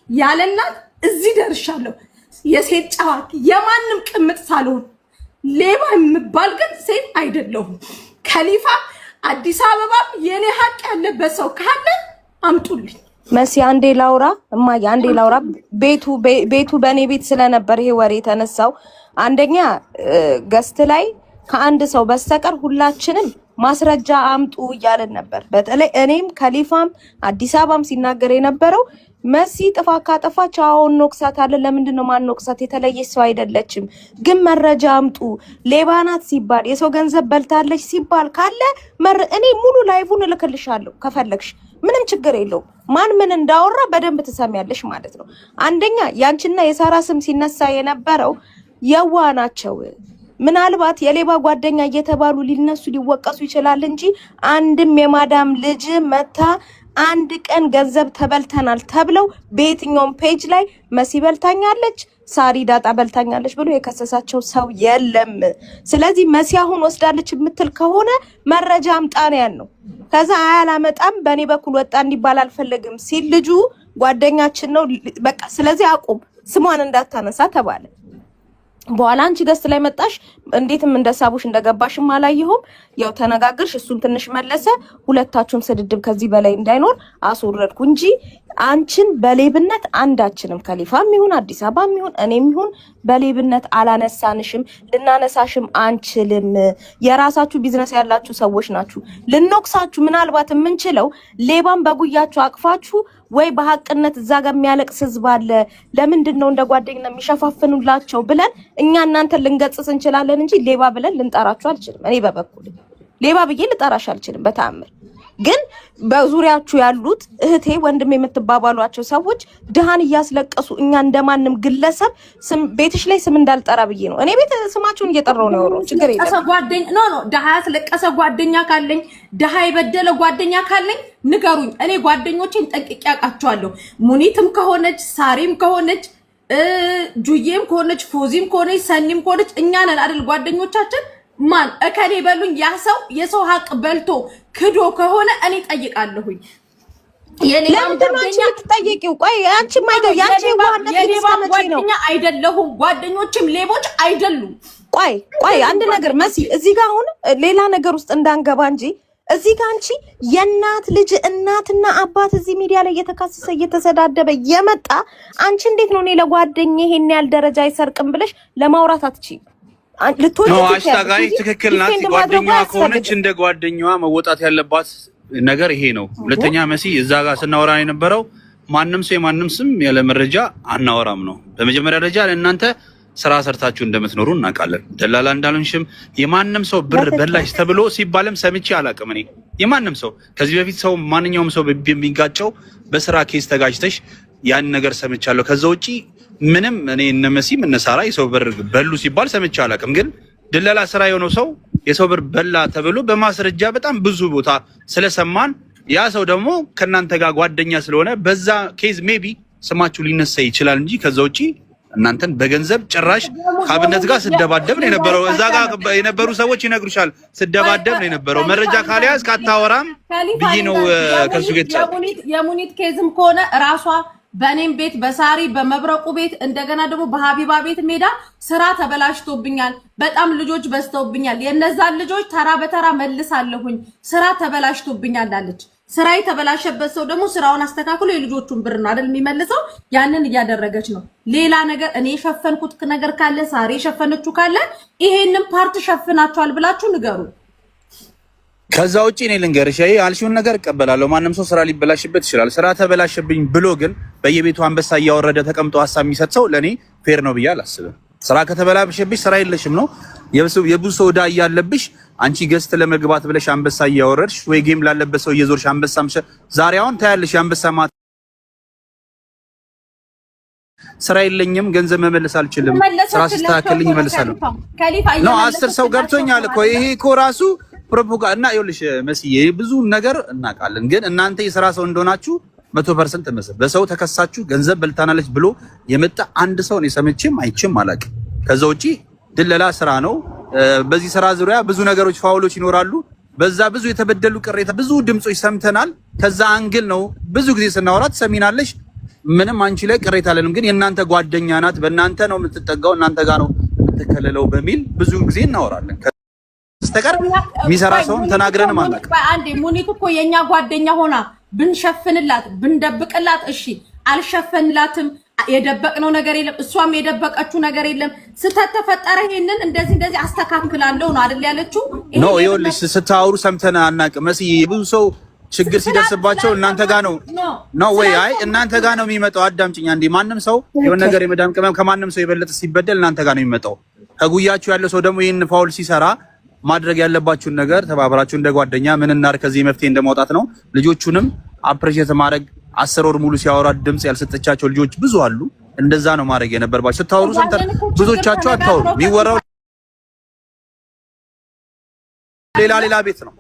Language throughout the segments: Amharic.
ያለናት እዚህ ደርሻለሁ። የሴት ጫዋቂ የማንም ቅምጥ ሳልሆን ሌባ የምባል ግን ሴት አይደለሁም። ከሊፋ አዲስ አበባ የኔ ሀቅ ያለበት ሰው ካለ አምጡልኝ። መሲ አንዴ ላውራ እማዬ፣ አንዴ ላውራ። ቤቱ በእኔ ቤት ስለነበር ይሄ ወሬ የተነሳው አንደኛ ገስት ላይ ከአንድ ሰው በስተቀር ሁላችንም ማስረጃ አምጡ እያለን ነበር። በተለይ እኔም ከሊፋም አዲስ አበባም ሲናገር የነበረው መሲ ጥፋ ካጠፋች አሁን እንወቅሳታለን። ለምንድን ነው ማንወቅሳት? የተለየች ሰው አይደለችም። ግን መረጃ አምጡ። ሌባ ናት ሲባል የሰው ገንዘብ በልታለች ሲባል ካለ እኔ ሙሉ ላይፉን እልክልሻለሁ ከፈለግሽ፣ ምንም ችግር የለውም። ማን ምን እንዳወራ በደንብ ትሰሚያለሽ ማለት ነው። አንደኛ ያንቺና የሳራ ስም ሲነሳ የነበረው የዋ ናቸው። ምናልባት የሌባ ጓደኛ እየተባሉ ሊነሱ ሊወቀሱ ይችላል እንጂ አንድም የማዳም ልጅ መታ አንድ ቀን ገንዘብ ተበልተናል ተብለው በየትኛውም ፔጅ ላይ መሲ በልታኛለች፣ ሳሪ ዳጣ በልታኛለች ብሎ የከሰሳቸው ሰው የለም። ስለዚህ መሲ አሁን ወስዳለች የምትል ከሆነ መረጃ አምጣ ነው ያልነው። ከዛ አያላመጣም በእኔ በኩል ወጣ እንዲባል አልፈለግም ሲል ልጁ ጓደኛችን ነው በቃ ስለዚህ አቁም ስሟን እንዳታነሳ ተባለ። በኋላ አንቺ ገስት ላይ መጣሽ፣ እንዴትም እንደሳቡሽ እንደገባሽም አላየሁም። ያው ተነጋግርሽ፣ እሱን ትንሽ መለሰ። ሁለታችሁም ስድድብ ከዚህ በላይ እንዳይኖር አስወረድኩ እንጂ አንቺን በሌብነት አንዳችንም ከሊፋም ይሁን አዲስ አበባም ይሁን እኔም ይሁን በሌብነት አላነሳንሽም፣ ልናነሳሽም አንችልም። የራሳችሁ ቢዝነስ ያላችሁ ሰዎች ናችሁ። ልንወቅሳችሁ ምናልባት የምንችለው ሌባም በጉያችሁ አቅፋችሁ ወይ በሐቅነት እዛ ጋር የሚያለቅስ ህዝብ አለ፣ ለምንድን ነው እንደ ጓደኛ የሚሸፋፍኑላቸው ብለን እኛ እናንተ ልንገጽስ እንችላለን እንጂ ሌባ ብለን ልንጠራችሁ አልችልም። እኔ በበኩል ሌባ ብዬ ልጠራሽ አልችልም በተአምር። ግን በዙሪያችሁ ያሉት እህቴ ወንድም የምትባባሏቸው ሰዎች ድሃን እያስለቀሱ እኛ እንደማንም ግለሰብ ቤትሽ ላይ ስም እንዳልጠራ ብዬ ነው። እኔ ቤት ስማችሁን እየጠራው ነው ያወራው። ችግር የለም። ጓደኛ ኖ ድሃ ያስለቀሰ ጓደኛ ካለኝ ድሃ የበደለ ጓደኛ ካለኝ ንገሩኝ። እኔ ጓደኞቼን ጠንቅቄ አውቃቸዋለሁ። ሙኒትም ከሆነች ሳሪም ከሆነች ጁዬም ከሆነች ፎዚም ከሆነች ሰኒም ከሆነች እኛ ነን አይደል ጓደኞቻችን። ማን እከሌ በሉኝ። ያ ሰው የሰው ሀቅ በልቶ ክዶ ከሆነ እኔ ጠይቃለሁኝ። ለምንድነው ቆይ አንቺ ማይደው ያንቺ ጓደኛ አይደለሁም፣ ጓደኞችም ሌቦች አይደሉም። ቆይ አንድ ነገር መሲ፣ እዚህ ጋር አሁን ሌላ ነገር ውስጥ እንዳንገባ እንጂ እዚህ ጋር አንቺ የእናት ልጅ እናትና አባት እዚህ ሚዲያ ላይ እየተካሰሰ እየተሰዳደበ የመጣ አንቺ እንዴት ነው እኔ ለጓደኛ ይሄን ያህል ደረጃ አይሰርቅም ብለሽ ለማውራት አትችይም? ነው አሽታጋይ ትክክል ናት። ጓደኛዋ ከሆነች እንደ ጓደኛዋ መወጣት ያለባት ነገር ይሄ ነው። ሁለተኛ መሲ እዛ ጋር ስናወራ የነበረው ማንም ሰው የማንም ስም ያለ መረጃ አናወራም ነው። በመጀመሪያ ደረጃ ለእናንተ ስራ ሰርታችሁ እንደምትኖሩ እናውቃለን። ደላላ እንዳልሆንሽም የማንም ሰው ብር በላሽ ተብሎ ሲባልም ሰምቼ አላውቅም። እኔ የማንም ሰው ከዚህ በፊት ሰው ማንኛውም ሰው በሚጋጨው በስራ ኬስ ተጋጭተሽ ያን ነገር ሰምቻለሁ። ከዛ ውጪ ምንም እኔ እነ መሲም እነ ሳራ የሰው ብር በሉ ሲባል ሰምቼ አላውቅም። ግን ደላላ ስራ የሆነው ሰው የሰው ብር በላ ተብሎ በማስረጃ በጣም ብዙ ቦታ ስለሰማን ያ ሰው ደግሞ ከናንተ ጋር ጓደኛ ስለሆነ በዛ ኬዝ ሜቢ ስማችሁ ሊነሳ ይችላል እንጂ ከዛ ውጪ እናንተን በገንዘብ ጭራሽ ካብነት ጋር ስደባደብ ነው የነበረው። እዛ ጋር የነበሩ ሰዎች ይነግሩሻል። ስደባደብ ነው የነበረው። መረጃ ካልያዝ ካታወራም ብዬ ነው ከሱ ጋር የሙኒት ኬዝም ከሆነ ራሷ በኔም ቤት በሳሪ በመብረቁ ቤት እንደገና ደግሞ በሀቢባ ቤት ሜዳ ስራ ተበላሽቶብኛል፣ በጣም ልጆች በዝተውብኛል፣ የነዛን ልጆች ተራ በተራ መልሳለሁኝ፣ ስራ ተበላሽቶብኛል አለች። ስራ የተበላሸበት ሰው ደግሞ ስራውን አስተካክሎ የልጆቹን ብር ነው አይደል የሚመልሰው። ያንን እያደረገች ነው። ሌላ ነገር እኔ የሸፈንኩት ነገር ካለ ሳሪ የሸፈነችው ካለ ይሄንን ፓርት ሸፍናችኋል ብላችሁ ንገሩ። ከዛ ውጪ እኔ ልንገርሽ አልሽውን ነገር እቀበላለሁ። ማንም ሰው ስራ ሊበላሽበት ይችላል። ስራ ተበላሽብኝ ብሎ ግን በየቤቱ አንበሳ እያወረደ ተቀምጦ ሀሳብ የሚሰጥ ሰው ለኔ ፌር ነው ብዬ አላስብም። ስራ ከተበላሽብሽ ስራ የለሽም ነው የብዙ ሰው ዕዳ እያለብሽ አንቺ ገስት ለመግባት ብለሽ አንበሳ እያወረድሽ ወይ ጌም ላለበት ሰው እየዞርሽ አንበሳ ዛሬ አሁን ታያለሽ። አንበሳ ማት ስራ የለኝም ገንዘብ መመለስ አልችልም፣ ስራ ሲስተካከልኝ እመልሳለሁ ነው 10 ሰው ገብቶኛል እኮ ይሄ እኮ ራሱ ፕሮፖጋንዳ እና ይኸውልሽ መስዬ ብዙ ነገር እናውቃለን። ግን እናንተ የሥራ ሰው እንደሆናችሁ 100% ተመሰለ በሰው ተከሳችሁ ገንዘብ በልታናለች ብሎ የመጣ አንድ ሰው ነው ሰምቼም አይቼም አላውቅም። ከዛ ውጪ ድለላ ስራ ነው። በዚህ ስራ ዙሪያ ብዙ ነገሮች ፋውሎች ይኖራሉ። በዛ ብዙ የተበደሉ ቅሬታ ብዙ ድምጾች ሰምተናል። ከዛ አንግል ነው ብዙ ጊዜ ስናወራት ሰሚናለሽ። ምንም አንቺ ላይ ቅሬታ አለንም፣ ግን የእናንተ ጓደኛ ናት፣ በእናንተ ነው የምትጠጋው፣ እናንተ ጋር ነው የምትከለለው በሚል ብዙ ጊዜ እናወራለን። በስተቀር የሚሰራ ሰውን ተናግረንም አናውቅም። አንዴ ሙኒት እኮ የኛ ጓደኛ ሆና ብንሸፍንላት ብንደብቅላት፣ እሺ አልሸፈንላትም። የደበቅነው ነገር የለም፣ እሷም የደበቀችው ነገር የለም። ስተት ተፈጠረ፣ ይሄንን እንደዚህ አስተካክላለሁ ነው አይደል ያለችው? ኖ ይኸውልሽ፣ ስታወሩ ሰምተን አናውቅም። መስዬ ብዙ ሰው ችግር ሲደርስባቸው እናንተ ጋር ነው ወይ? አይ እናንተ ጋር ነው የሚመጣው። አዳምጪኝ አንዴ። ማንም ሰው የሆነ ነገር የመዳም ቅመም ከማንም ሰው የበለጠ ሲበደል እናንተ ጋር ነው የሚመጣው። ከጉያችሁ ያለው ሰው ደግሞ ይሄን ፋውል ሲሰራ ማድረግ ያለባችሁን ነገር ተባብራችሁ እንደ ጓደኛ ምን እናር ከዚህ መፍትሄ እንደማውጣት ነው። ልጆቹንም አፕሪሺየት ማድረግ 10 ወር ሙሉ ሲያወራ ድምጽ ያልሰጠቻቸው ልጆች ብዙ አሉ። እንደዛ ነው ማድረግ የነበረባችሁ። ስታወሩ ሰምተን ብዙዎቻችሁ አታወሩ። የሚወራው ሌላ ቤት ነው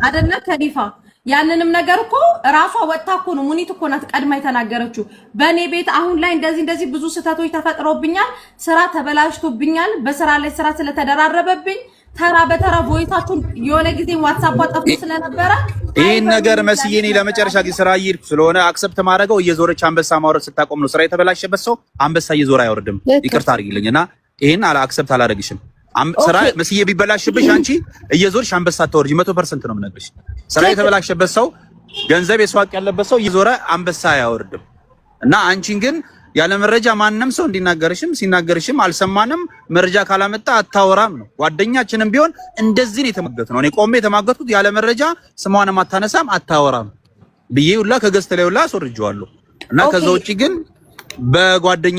አይደለ ከሊፋ? ያንንም ነገር እኮ ራሷ ወጣ እኮ ነው ሙኒት እኮ ናት ቀድማ የተናገረችው። በእኔ ቤት አሁን ላይ እንደዚህ ብዙ ስህተቶች ተፈጥሮብኛል፣ ስራ ተበላሽቶብኛል፣ በስራ ላይ ስራ ስለተደራረበብኝ ተራ በተራ ቮይሳችሁን የሆነ ጊዜ ዋትስአፕ አጠፍቶ ስለነበረ ይሄን ነገር መስዬ እኔ ለመጨረሻ ጊዜ ስራ እየሄድኩ ስለሆነ አክሰፕት ማድረገው እየዞረች አንበሳ ማውረድ ስታቆም ነው። ስራ የተበላሸበት ሰው አንበሳ እየዞረ አይወርድም። ይቅርታ አድርጊልኝና ይሄን አክሰፕት አላደርግሽም። ስራ መስዬ ቢበላሽብሽ አንቺ እየዞርሽ አንበሳ አታወርጂ። 100% ነው የምነግርሽ። ስራ የተበላሸበት ሰው ገንዘብ የሷቅ ያለበት ሰው እየዞረ አንበሳ አያወርድም። እና አንቺን ግን ያለ መረጃ ማንንም ሰው እንዲናገርሽም ሲናገርሽም አልሰማንም። መረጃ ካላመጣ አታወራም ነው። ጓደኛችንም ቢሆን እንደዚህ ነው የተማገት ነው። እኔ ቆሜ የተማገትኩት ያለ መረጃ ስሟንም አታነሳም አታወራም ብዬ ሁላ ከገዝተ ላይ ሁላ አስወርጄዋለሁ። እና ከዛ ውጪ ግን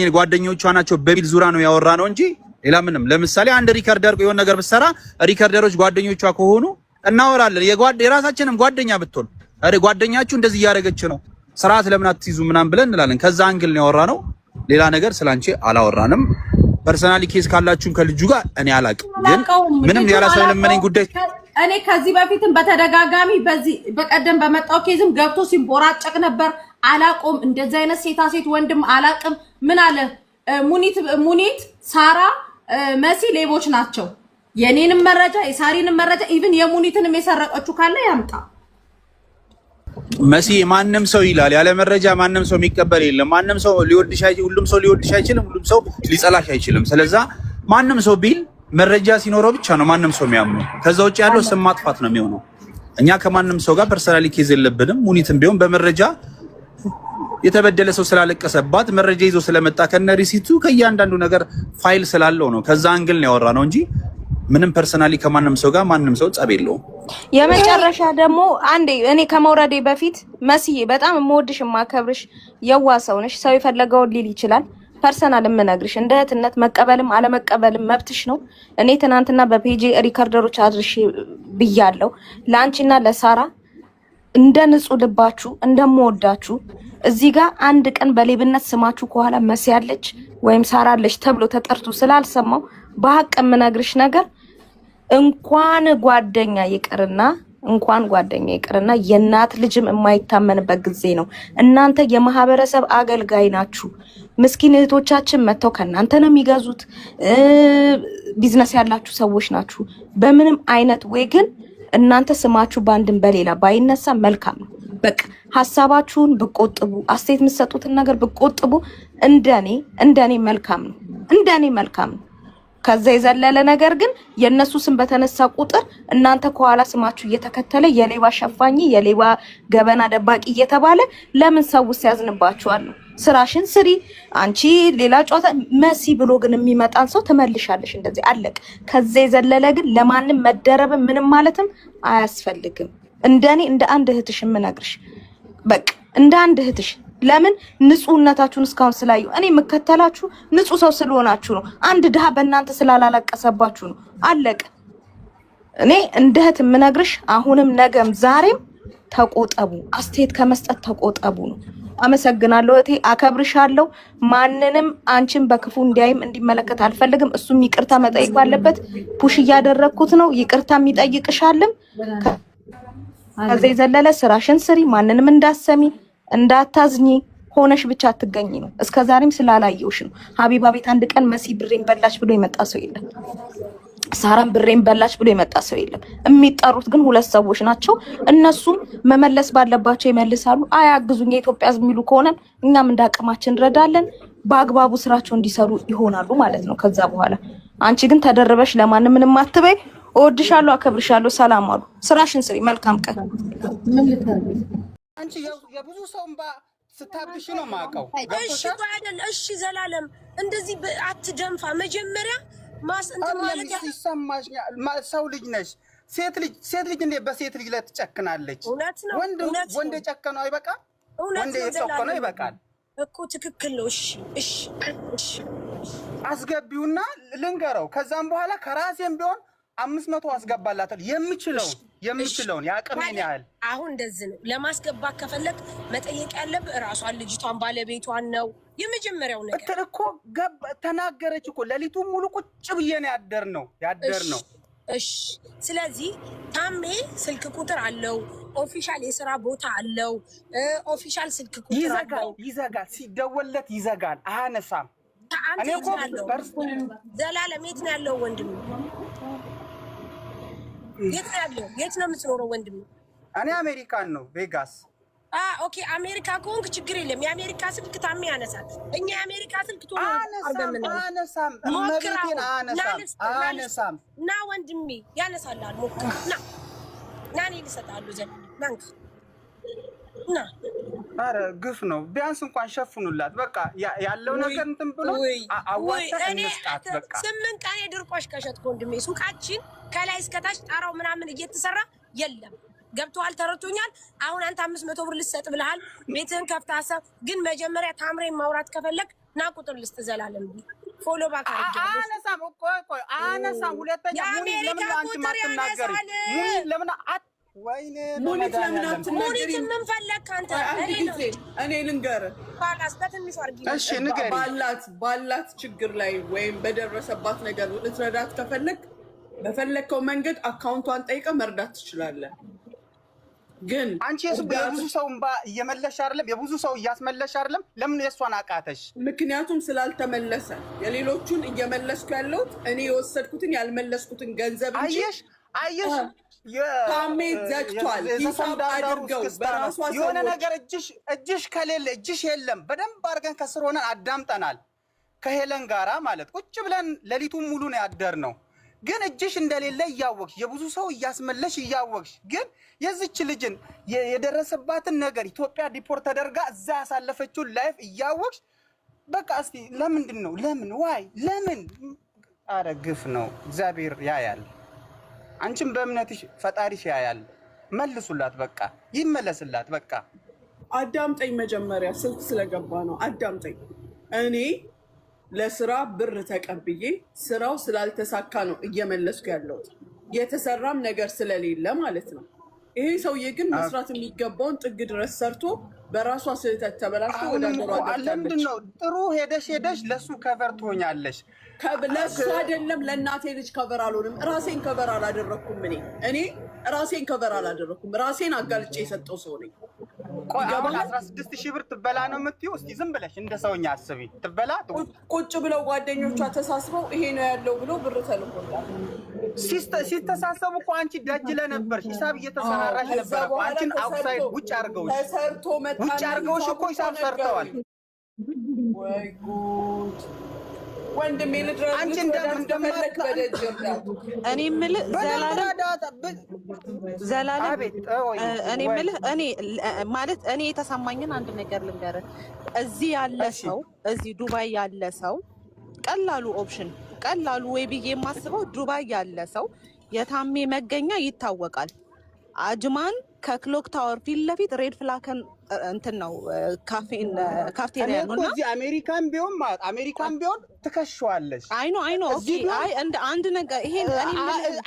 ጓደኞቿ ናቸው በሚል ዙራ ነው ያወራ ነው እንጂ ሌላ ምንም። ለምሳሌ አንድ ሪከርደር የሆነ ነገር ብትሰራ ሪከርደሮች ጓደኞቿ ከሆኑ እናወራለን። የራሳችንም ጓደኛ ብትሆን ጓደኛችሁ እንደዚህ እያደረገች ነው ስርዓት ለምን አትይዙ ምናምን ብለን እንላለን። ከዛ አንግል ነው ያወራነው። ሌላ ነገር ስላንቺ አላወራንም። ፐርሰናሊ ኬስ ካላችሁም ከልጁ ጋር እኔ አላቅም፣ ግን ምንም ያላሰለመነኝ ጉዳይ እኔ ከዚህ በፊትም በተደጋጋሚ በቀደም በመጣው ኬዝም ገብቶ ሲቦራጨቅ ነበር። አላቆም እንደዚህ አይነት ሴት ወንድም አላቅም። ምን አለ ሙኒት ሳራ መሲ ሌቦች ናቸው። የኔንም መረጃ የሳሪንም መረጃ ኢቭን የሙኒትንም የሰረቀችው ካለ ያምጣ። መሲ ማንም ሰው ይላል ያለ መረጃ ማንም ሰው የሚቀበል የለም። ማንም ሰው ሊወድሽ አይችልም፣ ሁሉም ሰው ሊወድሽ አይችልም፣ ሁሉም ሰው ሊጸላሽ አይችልም። ስለዛ ማንም ሰው ቢል መረጃ ሲኖረው ብቻ ነው ማንም ሰው የሚያምነው። ከዛ ውጭ ያለው ስም ማጥፋት ነው የሚሆነው። እኛ ከማንም ሰው ጋር ፐርሰናሊ ኬዝ የለብንም። ሙኒትም ቢሆን በመረጃ የተበደለ ሰው ስላለቀሰባት መረጃ ይዞ ስለመጣ ከነ ሪሲቱ ከእያንዳንዱ ነገር ፋይል ስላለው ነው። ከዛ አንግል ነው ያወራ ነው እንጂ ምንም ፐርሰናሊ ከማንም ሰው ጋር ማንም ሰው ጸብ የለውም። የመጨረሻ ደግሞ አንዴ እኔ ከመውረዴ በፊት መስዬ በጣም የምወድሽ የማከብርሽ የዋ ሰው ነሽ። ሰው የፈለገውን ሊል ይችላል። ፐርሰናል የምነግርሽ እንደ እህትነት መቀበልም አለመቀበልም መብትሽ ነው። እኔ ትናንትና በፔጂ ሪከርደሮች አድርሽ ብያለሁ። ለአንቺና ለሳራ እንደ ንጹህ ልባችሁ እንደምወዳችሁ እዚህ ጋር አንድ ቀን በሌብነት ስማችሁ ከኋላ መሲ ያለች ወይም ሳራ አለች ተብሎ ተጠርቶ ስላልሰማው በሐቅ የምነግርሽ ነገር እንኳን ጓደኛ ይቅርና የእናት ልጅም የማይታመንበት ጊዜ ነው። እናንተ የማህበረሰብ አገልጋይ ናችሁ። ምስኪን እህቶቻችን መተው ከእናንተ ነው የሚገዙት። ቢዝነስ ያላችሁ ሰዎች ናችሁ። በምንም አይነት ወይ ግን እናንተ ስማችሁ ባንድን በሌላ ባይነሳ መልካም ነው። በቃ ሐሳባችሁን ብቆጥቡ፣ አስተያየት የምትሰጡትን ነገር ብቆጥቡ እንደኔ መልካም ነው። ከዛ የዘለለ ነገር ግን የነሱ ስም በተነሳ ቁጥር እናንተ ከኋላ ስማችሁ እየተከተለ የሌባ ሸፋኝ የሌባ ገበና ደባቂ እየተባለ ለምን ሰው ሲያዝንባችኋል? ስራሽን ስሪ አንቺ ሌላ ጨዋታ መሲ ብሎ ግን የሚመጣን ሰው ትመልሻለሽ። እንደዚህ አለቅ። ከዛ የዘለለ ግን ለማንም መደረብ ምንም ማለትም አያስፈልግም። እንደኔ እንደ አንድ እህትሽ የምነግርሽ በቃ እንደ አንድ እህትሽ ለምን ንጹህነታችሁን እስካሁን ስላዩ እኔ የምከተላችሁ ንጹህ ሰው ስለሆናችሁ ነው። አንድ ድሃ በእናንተ ስላላለቀሰባችሁ ነው። አለቀ። እኔ እንደ እህት የምነግርሽ አሁንም ነገም ዛሬም ተቆጠቡ፣ አስተያየት ከመስጠት ተቆጠቡ ነው። አመሰግናለሁ እህቴ፣ አከብርሻለሁ። ማንንም አንቺን በክፉ እንዲያይም እንዲመለከት አልፈልግም። እሱም ይቅርታ መጠየቅ ባለበት ፑሽ እያደረኩት ነው። ይቅርታ የሚጠይቅሻልም። ከዛ የዘለለ ስራሽን ስሪ፣ ማንንም እንዳሰሚ እንዳታዝኝ ሆነሽ ብቻ አትገኝ ነው። እስከዛሬም ስላላየውሽ ነው። ሀቢባ ቤት አንድ ቀን መሲ ብሬን በላሽ ብሎ የመጣ ሰው የለም። ሳራን ብሬን በላች ብሎ የመጣ ሰው የለም። የሚጠሩት ግን ሁለት ሰዎች ናቸው። እነሱም መመለስ ባለባቸው ይመልሳሉ። አያግዙኝ የኢትዮጵያ ሕዝብ የሚሉ ከሆነ እኛም እንዳቅማችን እንረዳለን። በአግባቡ ስራቸው እንዲሰሩ ይሆናሉ ማለት ነው። ከዛ በኋላ አንቺ ግን ተደረበሽ ለማንም ምንም አትበይ። እወድሻለሁ፣ አከብርሻለሁ። ሰላም አሉ። ስራሽን ስሪ። መልካም ቀን። አንቺ የብዙ ሰው እንባ ስታብሽ ነው ማቀው። እሺ አይደል? እሺ ዘላለም እንደዚህ አትደንፋ። መጀመሪያ እንትን ማለት ይሰማሽ። ሰው ልጅ ነሽ። ሴት ልጅ እንዴ በሴት ልጅ ላይ ትጨክናለች? ወንድ የጨከነው አይበቃል? ወንድ የጨከነው ይበቃል እኮ። ትክክል ነው። እሺ አስገቢውና ልንገረው። ከዛም በኋላ ከራሴም ቢሆን 500 አስገባላታል። የምችለውን ያቅሜን ያህል። አሁን እንደዚህ ነው። ለማስገባት ከፈለግ መጠየቅ ያለብህ እራሷን ልጅቷን ባለቤቷን ነው የመጀመሪያው ነገር እኮ። ተናገረች እኮ ሌሊቱን ሙሉ ቁጭ ብዬ ነው ያደር ነው። እሺ ስለዚህ ታሜ ስልክ ቁጥር አለው፣ ኦፊሻል የስራ ቦታ አለው፣ ኦፊሻል ስልክ ቁጥር አለው። ይዘጋል፣ ሲደወለት ይዘጋል፣ አያነሳም። አንተ የት ነው ያለው? ዘላለም የት ነው ያለው? ወንድም የት ነው ያለው? የት ነው የምትኖረው ወንድም? እኔ አሜሪካን ነው፣ ቬጋስ። ኦኬ አሜሪካ ከሆንክ ችግር የለም። የአሜሪካ ስልክ ታሜ ያነሳል። እኛ የአሜሪካ ስልክ ቶሎ አነሳም። ና ወንድሜ ያነሳላል። ሞክር። ና እኔ ልሰጥሃለሁ። ዘላለም ና አረ ግፍ ነው። ቢያንስ እንኳን ሸፍኑላት። በቃ ያለው ነገር እንትን ብሎ አዋጣ እንስጣት። በቃ 8 ቀን የድርቆሽ ከሸጥኩ ወንድሜ ሱቃችን ከላይ እስከታች ጣራው ምናምን እየተሰራ የለም። ገብቶሃል? ተረቶኛል። አሁን አንተ 500 ብር ልትሰጥ ብለሃል። ቤትህን ከፍተህ አሰብ። ግን መጀመሪያ ታምሬን ማውራት ከፈለግ ና ቁጥር ልስጥ። ዘላለም ፎሎ ባክ አድርጌ አነሳም እኮ አነሳም። ሁለተኛ ለምን አንቺ ማትናገሪ? ለምን ወይኔ ሙኒት ምን ፈለክ አንተ? እኔ ልንገርህ በትንሹ አድርጊ። እሺ ንገሪ። ባላት ችግር ላይ ወይም በደረሰባት ነገር ልትረዳት ከፈለግ በፈለግከው መንገድ አካውንቷን ጠይቀህ መርዳት ትችላለህ። ግን አንቺ የብዙ ሰው እንባ እየመለሽ አይደለም? የብዙ ሰው እያስመለሽ አይደለም? ለምን የእሷን አቃተሽ? ምክንያቱም ስላልተመለሰ የሌሎቹን እየመለስኩ ያለሁት እኔ የወሰድኩትን ያልመለስኩትን ገንዘብ እንጂ አየሽ ታሜ ዘግቷል። ሂሳብ አድርገው በራሷ የሆነ ነገር እጅሽ ከሌለ እጅሽ የለም። በደንብ አድርገን ከስር ሆነን አዳምጠናል ከሄለን ጋራ ማለት ቁጭ ብለን ሌሊቱን ሙሉ ነው ያደርነው። ግን እጅሽ እንደሌለ እያወቅሽ የብዙ ሰው እያስመለሽ እያወቅሽ ግን የዚች ልጅን የደረሰባትን ነገር ኢትዮጵያ ዲፖርት ተደርጋ እዛ ያሳለፈችውን ላይፍ እያወቅሽ በቃ እስቲ ለምንድን ነው ለምን? አረ ግፍ ነው። እግዚአብሔር ያያል። አንቺም በእምነትሽ ፈጣሪሽ ያያል። መልሱላት፣ በቃ ይመለስላት። በቃ አዳምጠኝ። መጀመሪያ ስልክ ስለገባ ነው አዳምጠኝ። እኔ ለስራ ብር ተቀብዬ ስራው ስላልተሳካ ነው እየመለስኩ ያለሁት፣ የተሰራም ነገር ስለሌለ ማለት ነው። ይሄ ሰውዬ ግን መስራት የሚገባውን ጥግ ድረስ ሰርቶ በራሷ ስህተት ተበላሽቶ ወደ ሀገሯ ገብታለች። ለምንድን ነው ጥሩ ሄደሽ ለሱ ከቨር ትሆኛለሽ? ለሱ አይደለም ለእናቴ ልጅ ከቨር አልሆንም። ራሴን ከቨር አላደረኩም። እኔ ራሴን ከቨር አላደረኩም። ራሴን አጋልጬ የሰጠው ሰው ነኝ። ቆይ አሁን 16,000 ብር ትበላ ነው የምትይው? እስቲ ዝም ብለሽ እንደ ሰውኛ አስቢ። ትበላ ቁጭ ብለው ጓደኞቿ ተሳስበው ይሄ ነው ያለው ብሎ ብር ተልኮላል። ሲተሳሰቡ እኮ አንቺ ደጅ ለነበርሽ ሂሳብ እየተሰራራሽ ነበር እኮ። አንቺን አውትሳይድ ውጭ አድርገውሽ ተሰርቶ መጣ። ውጭ አድርገውሽ እኮ ሂሳብ ሰርተዋል። ወይ ጉድ! ወንድሜ ልድረስ አንቺ እንደምትፈለግ በደጅ ይርዳት። እኔ የምልህ ዘላለም እኔ የምልህ ማለት እኔ የተሰማኝን አንድ ነገር ልንገርህ። እዚህ ያለ ሰው እዚህ ዱባይ ያለ ሰው ቀላሉ ወይ ብዬ የማስበው ዱባይ ያለ ሰው የታሜ መገኛ ይታወቃል። አጅማን ከክሎክ ታወር ፊት ለፊት ሬድ ፍላከን እንትን ነው ካፍቴሪያ ነው። እዚህ አሜሪካን ቢሆን ትከሽዋለሽ። አይኖ ኦኬ። አይ እንደ አንድ ነገር ይሄን እኔ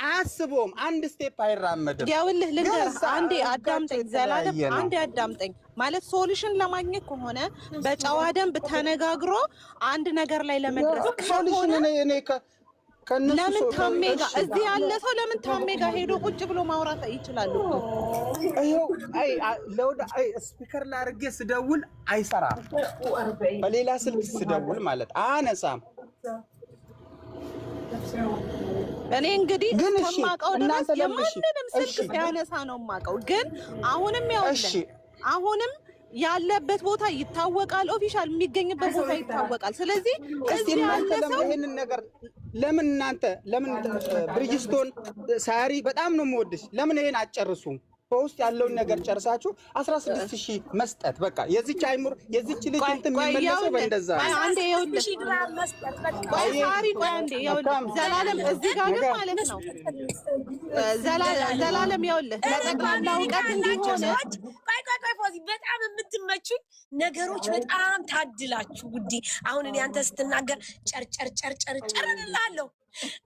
አያስበውም። አንድ ስቴፕ አይራመድም። ያውልህ ልንገርህ፣ አንዴ አዳምጠኝ ዘላለም፣ አንዴ አዳምጠኝ። ማለት ሶሉሽን ለማግኘት ከሆነ በጨዋ ደንብ ተነጋግሮ አንድ ነገር ላይ ለመድረስ ሶሉሽን እኔ ለምን ታሜ ጋር እዚህ ያለ ሰው ለምን ታሜ ጋር ሄዶ ቁጭ ብሎ ማውራት ይችላል እኮ? ስፒከር ላይ አድርጌ ስደውል አይሰራም። በሌላ ስልክ ስደውል ማለት አነሳም። እኔ እንግዲህ ከማውቀው ድረስ የማንንም ስልክ ሲያነሳ ነው የማውቀው። ግን አሁንም ያውልህ አሁንም ያለበት ቦታ ይታወቃል፣ ኦፊሻል የሚገኝበት ቦታ ይታወቃል። ስለዚህ እዚህ ያለ ሰው ይሄንን ነገር ለምን እናንተ ለምን ብሪጅስቶን ሳሪ በጣም ነው የምወድሽ፣ ለምን ይሄን አጨርሱም? በውስጥ ያለውን ነገር ጨርሳችሁ 16000 መስጠት በቃ የዚች አይሙር የዚች ልጅ እንትን የሚመለሰው በእንደዛ አንዴ ይኸውልህ ሳሪ ቆይ አንዴ ይኸውልህ ዘላለም እዚህ ጋር ግን ማለት ነው ዘላለም ይኸውልህ ለጠቅላላ እውቀት እንዲሆን ቆይ ፎዚ በጣም የምትመቹኝ ነገሮች በጣም ታድላችሁ ውዴ። አሁን እኔ አንተ ስትናገር ጨርጨር እላለሁ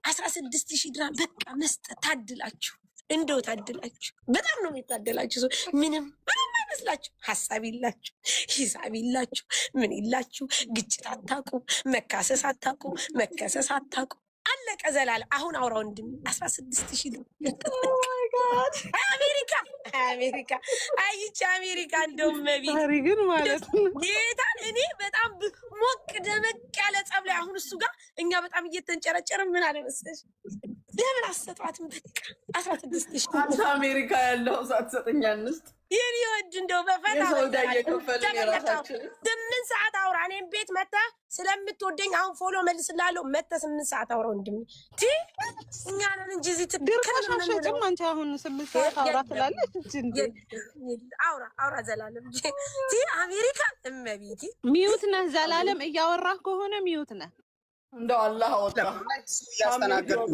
16000 ድራም በቃ መስጠት ታድላችሁ። እንደው ታድላችሁ በጣም ነው የታደላችሁ። ሰው ምንም አይመስላችሁ፣ ሐሳብ ይላችሁ፣ ሂሳብ ይላችሁ፣ ምን ይላችሁ፣ ግጭት አታውቁ፣ መካሰስ አታውቁ፣ መከሰስ አታውቁ። አለቀ ዘላለም። አሁን አውራ ወንድም 16000 ነው። ኦ ማይ ጋድ አሜሪካ አይቺ አሜሪካ እንደውም መቤት ሳሪ ግን ማለት ነው ጌታ እኔ በጣም ሞቅ ደመቅ ያለ ጸብ ላይ አሁን እሱ ጋር እኛ በጣም እየተንጨረጨርን ምን አለ መሰለሽ ለምን አሰጣትም በቃ 16000 አሜሪካ ያለው ሳትሰጠኝ አንስት የኔ ወድ እንደው በፈታ የሰውዳ እየከፈልን የራሳችን 8 ሰዓት አውራ። እኔም ቤት መጣ ስለምትወደኝ አሁን ፎሎ መልስላለሁ። መጣ 8 ሰዓት አውራ ወንድም እኛ ነን እንጂ እዚህ ድርሻሽም አንቺ አሁን 8 ሰዓት አውራ ትላለች እንጂ አውራ ዘላለም አሜሪካ እመቤቴ ሚዩት ነህ ዘላለም። እያወራህ ከሆነ ሚዩት ነህ። እንደው አላህ ወጣ ያስተናገድኩ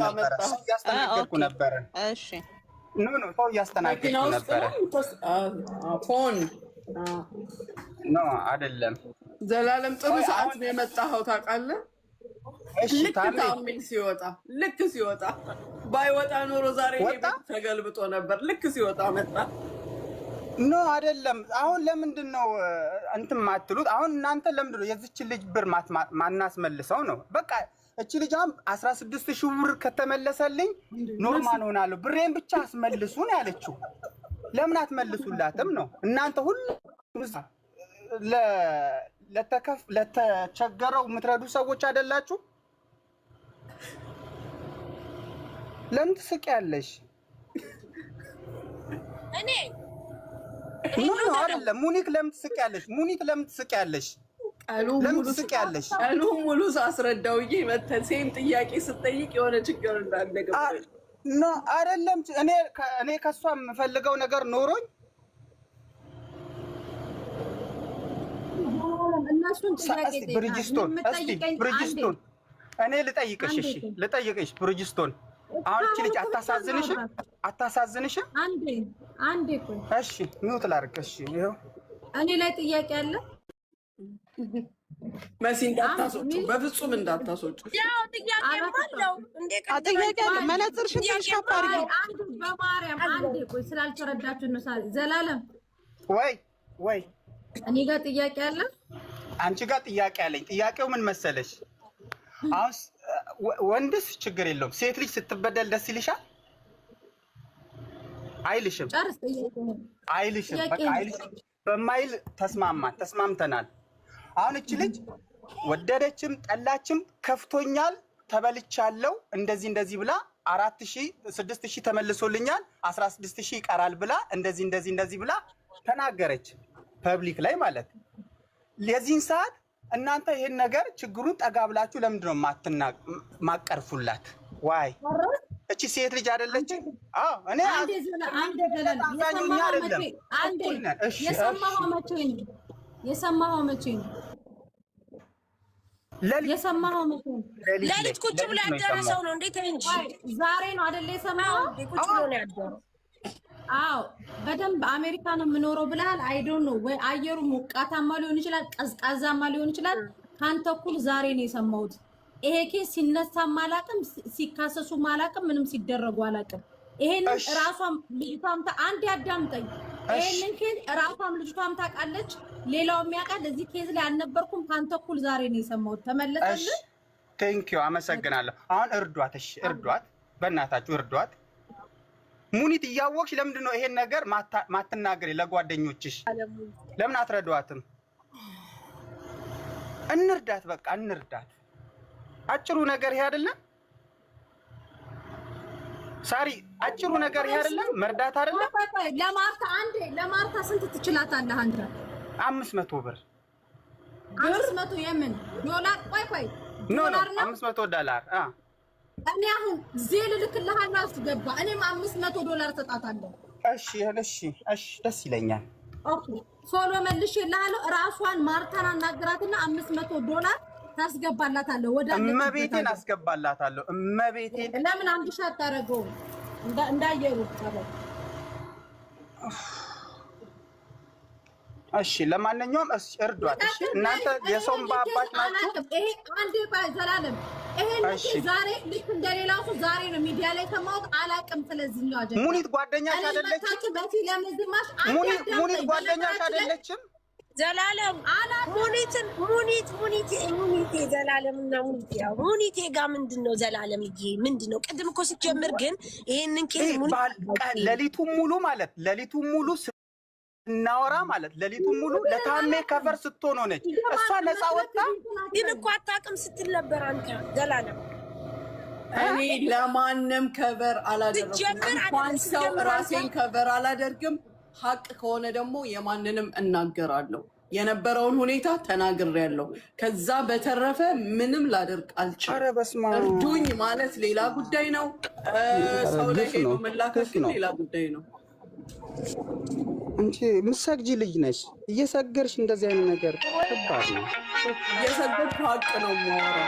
ነበር። እሺ ኖ ሰው እያስተናገድኩ ነበር። ፎን ኖ አይደለም ዘላለም ጥሩ ሰዓት ነው የመጣኸው ታውቃለህ። ልክ ሲወጣ ባይወጣ ኖሮ ዛሬ ተገልብጦ ነበር። ልክ ሲወጣ መጣ። ኖ አይደለም። አሁን ለምንድን ነው እንትን ማትሉት? አሁን እናንተ ለምንድን ነው የዚች ልጅ ብር ማናስመልሰው ነው? በቃ እቺ ልጅ 16000 ብር ከተመለሰልኝ ኖርማል ሆናለሁ፣ ብሬን ብቻ አስመልሱ ነው ያለችው። ለምን አትመልሱላትም ነው? እናንተ ሁሉ ለተቸገረው የምትረዱ ሰዎች አይደላችሁ? ለምን ትስቂያለሽ? ኖ አይደለም። ሙኒክ ለምን ትስቂያለሽ? ሙኒክ ለምን ትስቂያለሽ? ለምን ትስቂያለሽ? ቀኑን ሙሉ ሳስረዳውዬ መተህ ሴም ጥያቄ ስትጠይቅ የሆነ ችግር እንዳለገባ ኖ አይደለም። እኔ ከሷ የምፈልገው ነገር ኖሮኝ እነሱን ጥያቄ ብሪጅስቶን እኔ ልጠይቅሽ ብሪጅስቶን አሁን እቺ ልጅ አታሳዝንሽም? አንዴ ቆይ እሺ ሚውት ላድርግ። እሺ ይኸው እኔ ላይ ጥያቄ አለ። መሲ እንዳታስወጪ፣ በፍጹም እንዳታስወጪ። ያው ጥያቄ ማለው እንዴ ጥያቄ መነጽርሽን ተሻፓ አድርጊ። አንዱ በማርያም አንዴ ቆይ ስላልተረዳችሁ ነው። ዘላለም ወይ እኔ ጋር ጥያቄ አለ፣ አንቺ ጋር ጥያቄ አለኝ። ጥያቄው ምን መሰለሽ? አሁን ወንድስ ችግር የለውም፣ ሴት ልጅ ስትበደል ደስ ይልሻል? አይልሽም? አይልሽም? በቃ አይልሽም በማይል ተስማምተናል። አሁን እቺ ልጅ ወደደችም ጠላችም ከፍቶኛል፣ ተበልቻለሁ፣ እንደዚህ ብላ 6000 ተመልሶልኛል፣ 16000 ይቀራል ብላ እንደዚህ ብላ ተናገረች፣ ፐብሊክ ላይ ማለት። ለዚህን ሰዓት እናንተ ይሄን ነገር ችግሩን ጠጋ ብላችሁ ለምንድን ነው ማቀርፉላት? ዋይ እቺ ሴት ልጅ አይደለች? አዎ እኔ የሰማኸው መቼ ነው? ለሊት ቁጭ ብሎ ያደረሰው ነው። እንዴት እንጂ ዛሬ ነው አይደለ የሰማኸው? ቁጭ ብሎ ነው ያደረው። አዎ በደንብ አሜሪካ ነው የምኖረው ብለሃል። አይ ዶንት ኖ ወይ አየሩ ሞቃታማ ሊሆን ይችላል፣ ቀዝቃዛማ ሊሆን ይችላል። ካንተ እኩል ዛሬ ነው የሰማሁት። ይሄ ኬስ ሲነሳ ማላቅም፣ ሲካሰሱ ማላቅም፣ ምንም ሲደረጉ አላቅም። ይሄንን ራሷም ልጅቷም አንድ ያዳምጠኝ። ይሄንን ኬስ ራሷም ልጅቷም ታውቃለች፣ ሌላውም ያውቃል። እዚህ ኬዝ ላይ አልነበርኩም። ካንተ እኩል ዛሬ ነው የሰማሁት። ተመለሰልህ። ቴንኪዩ አመሰግናለሁ። አሁን እርዷት፣ እሺ እርዷት፣ በእናታችሁ እርዷት። ሙኒት እያወቅሽ ለምንድን ነው ይሄን ነገር ማትናገሪ? ለጓደኞችሽ ለምን አትረዷትም? እንርዳት፣ በቃ እንርዳት። አጭሩ ነገር ይሄ አይደለም? ሳሪ አጭሩ ነገር ይሄ አይደለም መርዳት አይደለም። ለማርታ ስንት ትችላታለህ አንተ? 500 ብር 500 የምን ዶላር? ቆይ ዶላር ነው 500 ዶላር። እኔ አሁን ዜል ልክልሃለሁ አስገባ። እኔም 500 ዶላር ተጣጣለሁ። እሺ ደስ ይለኛል። ኦኬ ፎሎ መልሼልሃለሁ። ራሷን ማርታን አናግራትና 500 ዶላር ታስገባላታለህ። ወደ እመቤቴን አስገባላታለሁ። እመቤቴን ለምን አንድ ሺህ አታረገውም? እንዳየሩ ታበል። እሺ ለማንኛውም እርዷት። እሺ እናንተ የሰውን ባባች ናችሁ። ይሄ አንዴ ዘላለም ይሄ ዛሬ ልክ እንደሌላው ሰው ዛሬ ነው ሚዲያ ላይ ከማውቅ አላቅም። ስለዚህ ነው አጀ ሙኒት ጓደኛሽ አይደለችም? ሙኒት ጓደኛሽ አይደለችም? ዘላለም ሙኒት ዘላለምና ሙኒት ጋር ምንድነው? ዘላለም ምንድነው? ቅድም እኮ ሲጀምር ግን ይሄንን ኬዝ ሌሊቱን ሙሉ ማለት ሌሊቱን ሙሉ እናወራ ማለት ሌሊቱን ሙሉ ለታሜ ከቨር ስትሆን ሆነች። እሷ ነፃ ወጣ ግን እኮ አታውቅም ስትል ነበር አንተ ዘላለም። እኔ ለማንም ከቨር አላደርግም። እንኳን ሰው ራሴን ከቨር አላደርግም። ሀቅ ከሆነ ደግሞ የማንንም እናገራለሁ። የነበረውን ሁኔታ ተናግሬያለሁ። ከዛ በተረፈ ምንም ላደርግ አልችልም። እርዱኝ ማለት ሌላ ጉዳይ ነው። ሰው ላይ ሄዶ መላከክ ሌላ ጉዳይ ነው። አንቺ ምሰግጂ ልጅ ነሽ። እየሰገርሽ እንደዚህ አይነት ነገር ከባድ ነው። እየሰገድኩ ሀቅ ነው የማወራው።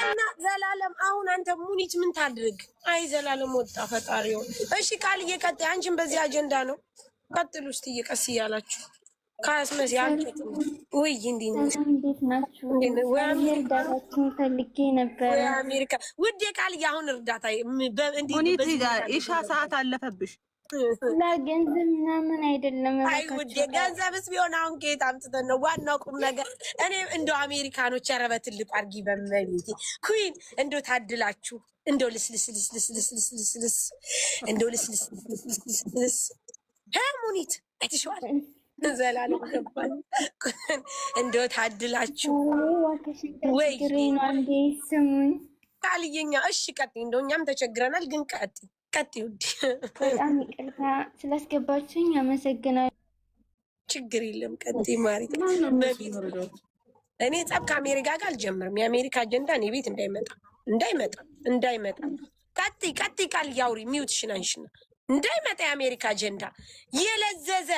እና ዘላለም አሁን አንተ ሙኒት ምን ታድርግ? አይ ዘላለም ወጣ ፈጣሪው። እሺ ቃልዬ ቀጥይ። አንቺን በዚህ አጀንዳ ነው ቀጥሉ። እስቲ እየቀስ እያላችሁ ካስመስ ያንቺ ወይ እንዴት ናችሁ? እርዳታችሁን ፈልጌ ነበር። አሜሪካ ውዴ ቃልዬ አሁን እርዳታ ሙኒት ኢሻ ሰዓት አለፈብሽ። ለገንዘብ ምናምን አይደለም። አይ ውዴ ገንዘብስ ቢሆን አሁን ከየት አምጥተን ነው? ዋናው ቁም ነገር እኔ እንደው አሜሪካኖች ኧረ በትልቁ አድርጊ በመቤቴ ኩዊን እንደው ታድላችሁ እንደው ልስልስ እንደው ልስልስ ሙኒት አይተሽዋል። ዘላለም ገባኝ እንደው ታድላችሁ ወይ አንዴ ስሙኝ ቃልዬኛ። እሺ ቀጥይ። እንደው እኛም ተቸግረናል ግን ቀጥይ ውዴ። በጣም ይቅርታ ስላስገባችሁኝ አመሰግናለሁ። ችግር የለም ቀጥይ ማሪ። እኔ ጸብ ከአሜሪካ ጋር አልጀምርም። የአሜሪካ አጀንዳ እኔ ቤት እንዳይመጣ። ቀጥይ ቃል ያውሪ። ሚውትሽን አንሽና እንዳይመጣ የአሜሪካ አጀንዳ የለዘዘ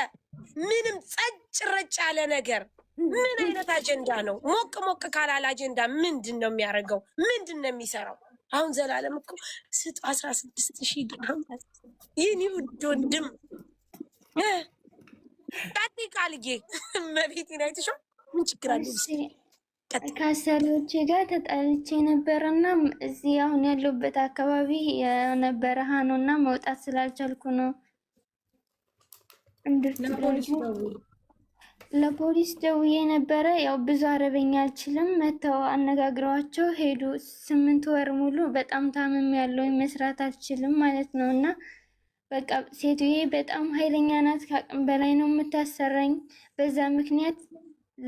ምንም ጸጭ ረጭ ያለ ነገር ምን አይነት አጀንዳ ነው? ሞቅ ካላለ አጀንዳ ምንድን ነው የሚያደርገው? ምንድን ነው የሚሰራው? አሁን ዘላለም እኮ ስጡ 16,000 ድርሃም ይህን ውድ ወንድም ቀጥይ ቃልዬ። መቤት ናይትሾ ምን ችግር አለ? ከአሰሪዎቼ ጋር ተጣልቼ ነበረና እዚህ አሁን ያለሁበት አካባቢ የነበረሃ ነውና መውጣት ስላልቻልኩ ነው። ለፖሊስ ደውዬ ነበረ። ያው ብዙ አረበኛ አልችልም። መተው አነጋግረዋቸው ሄዱ። 8 ወር ሙሉ በጣም ታምም ያለው መስራት አልችልም ማለት ነው። እና በቃ ሴትዬ በጣም ኃይለኛ ናት። ከአቅም በላይ ነው የምታሰራኝ። በዛ ምክንያት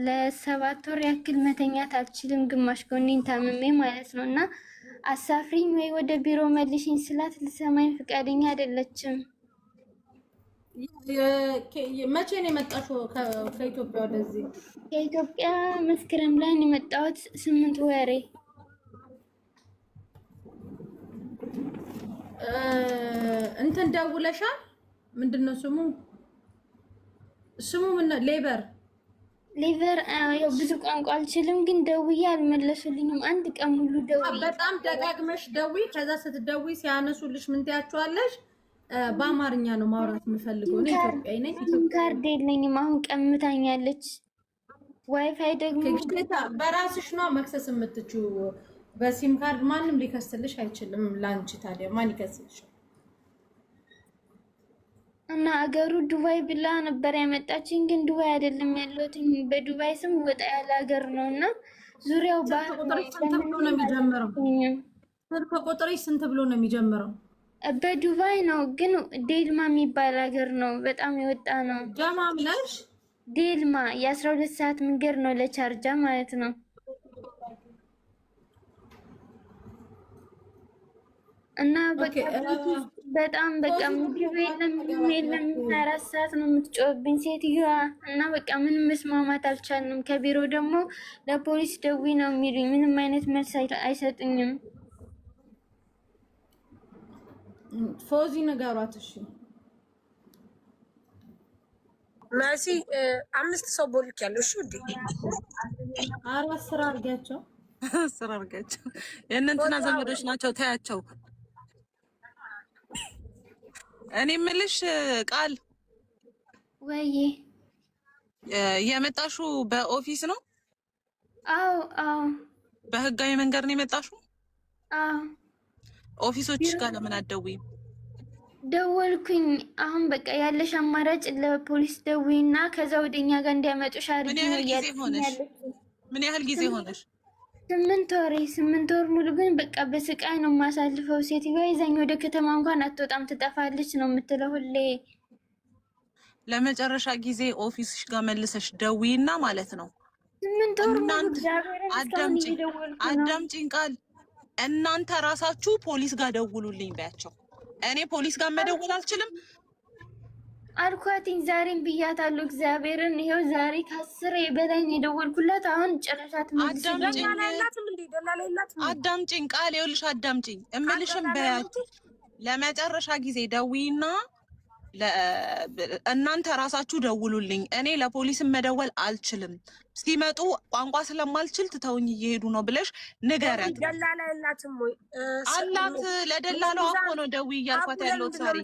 ለ7 ወር ያክል መተኛት አልችልም። ግማሽ ጎኔን ታምሜ ማለት ነው። እና አሳፍሪኝ ወይ ወደ ቢሮ መልሽኝ ስላት ልሰማኝ ፈቃደኛ አይደለችም። መቼ ነው የመጣሽው ከኢትዮጵያ ወደዚህ? ከኢትዮጵያ መስከረም ላይ ነው የመጣሁት። 8 ወሬ እንትን ደውለሻል? ምንድነው ስሙ ምን ሌቨር ያው ብዙ ቋንቋ አልችልም ግን ደውዬ አልመለሱልኝም። አንድ ቀን ሙሉ ደውዬ በጣም ደጋግመሽ ደውይ። ከዛ ስትደውይ ሲያነሱልሽ ምን ትያቸዋለሽ? በአማርኛ ነው ማውራት የምፈልገው። እኔ ኢትዮጵያዊ ነኝ። ሲም ካርድ የለኝም። አሁን ቀምታኛለች። ዋይፋይ ደግሞ በራስሽ ነው መክሰስ የምትችው። በሲም ካርድ ማንም ሊከስልሽ አይችልም። ላንቺ ታዲያ ማን ይከስልሽ? እና አገሩ ዱባይ ብላ ነበር ያመጣችኝ፣ ግን ዱባይ አይደለም ያለሁት። በዱባይ ስም ወጣ ያለ ሀገር ነውና ዙሪያው ባህር ስንት ብሎ ነው የሚጀምረው? ስልክ ቁጥርሽ ስንት ብሎ ነው የሚጀምረው? በዱባይ ነው ግን ዴልማ የሚባል ሀገር ነው። በጣም የወጣ ነው። ጀማም ነሽ? ዴልማ የ12 ሰዓት መንገድ ነው ለቻርጃ ማለት ነው። እና በቃ በጣም በቃ ምግብ የለም ምንም የለም 24 ሰዓት ነው የምትጮህብኝ ሴትዮዋ። እና በቃ ምንም መስማማት አልቻልንም። ከቢሮ ደግሞ ለፖሊስ ደውይ ነው የሚሉኝ። ምንም አይነት መልስ አይሰጡኝም። ፎዚ ንገሯት እሺ። መሲ 5 ሰው ቦልክ ያለው እሺ ውዴ። 4 ስራ አድርጋቸው ስራ አድርጋቸው የእነንትና ዘመዶች ናቸው ታያቸው። እኔ የምልሽ ቃል ወይ የመጣሽው በኦፊስ ነው? አዎ አዎ። በህጋዊ መንገድ ነው የመጣሽው? አዎ። ኦፊሶች ጋር ለምን አትደውይም? ደወልኩኝ። አሁን በቃ ያለሽ አማራጭ ለፖሊስ ደውይና ከዛ ወደኛ ጋር እንዲያመጡሽ አድርጊ ነው ያለሽ። ምን ያህል ጊዜ ሆነሽ? 8 ወር ሙሉ ግን በቃ በስቃይ ነው የማሳልፈው። ሴትዮዋ ይዛኝ ወደ ከተማ እንኳን አትወጣም ትጠፋለች ነው የምትለው ሁሌ። ለመጨረሻ ጊዜ ኦፊስሽ ጋር መልሰሽ ደውይና ማለት ነው። 8 ወር ሙሉ አዳምጪኝ ቃል እናንተ ራሳችሁ ፖሊስ ጋር ደውሉልኝ በያቸው። እኔ ፖሊስ ጋር መደወል አልችልም አልኳትኝ። ዛሬም ብያታለሁ እግዚአብሔርን። ይሄው ዛሬ ከ10 በላይ ነው የደወልኩላት። አሁን ጨረሻት ማለት አዳምጪኝ ቃል ይኸውልሽ አዳምጪኝ እምልሽም በያቸው። ለመጨረሻ ጊዜ ደውይና እናንተ ራሳችሁ ደውሉልኝ። እኔ ለፖሊስም መደወል አልችልም። ሲመጡ ቋንቋ ስለማልችል ትተውኝ እየሄዱ ነው ብለሽ ንገሪያት። ደላላ የላትም ወይ? አላት። ለደላላው እኮ ነው ደውይ እያልኳት ያለው ዛሬ።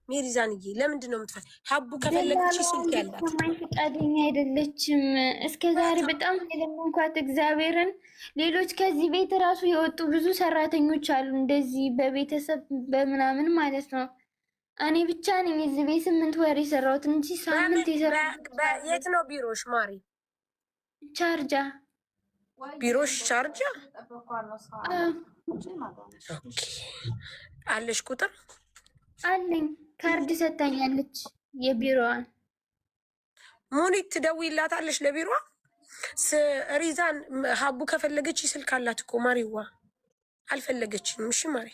ሜሪዛንዬ ለምንድን ነው የምትፈልጊው? ሀቡ ከፈለገች ስልክ ያላት ፈቃደኛ አይደለችም። እስከዛሬ በጣም የለመንኳት እግዚአብሔርን። ሌሎች ከዚህ ቤት ራሱ የወጡ ብዙ ሰራተኞች አሉ እንደዚህ በቤተሰብ በምናምን ማለት ነው። እኔ ብቻ ነኝ እዚህ ቤት 8 ወር የሰራሁት እንጂ ሳምንት የሰራሁት። የት ነው ቢሮሽ ማሪ? ቻርጃ። ቢሮሽ ቻርጃ? አለሽ ቁጥር? አለኝ። ካርድ ሰጣኛለች የቢሮዋን። ሙኒት ትደውይላታለሽ ለቢሮዋ? ሪዛን ሀቡ ከፈለገች ስልክ አላት እኮ ማሪዋ። አልፈለገችኝም። እሺ ማሪ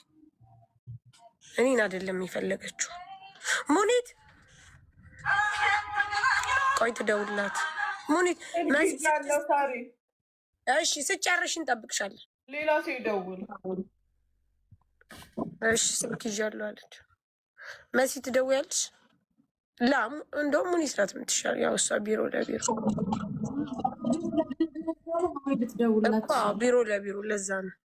እኔን አይደለም የፈለገችው። ሙኒት ቆይ ትደውልላት። ሙኒት እሺ ስጨርሽ እንጠብቅሻለን። ሌላ ሰው ይደውል። እሺ ስልክ ይዣለሁ አለች መሲ። ትደውያለሽ? ላም እንደውም ሙኒት ናት የምትሻል። ያው እሷ ቢሮ ለቢሮ ቢሮ ለቢሮ ለዛ ነው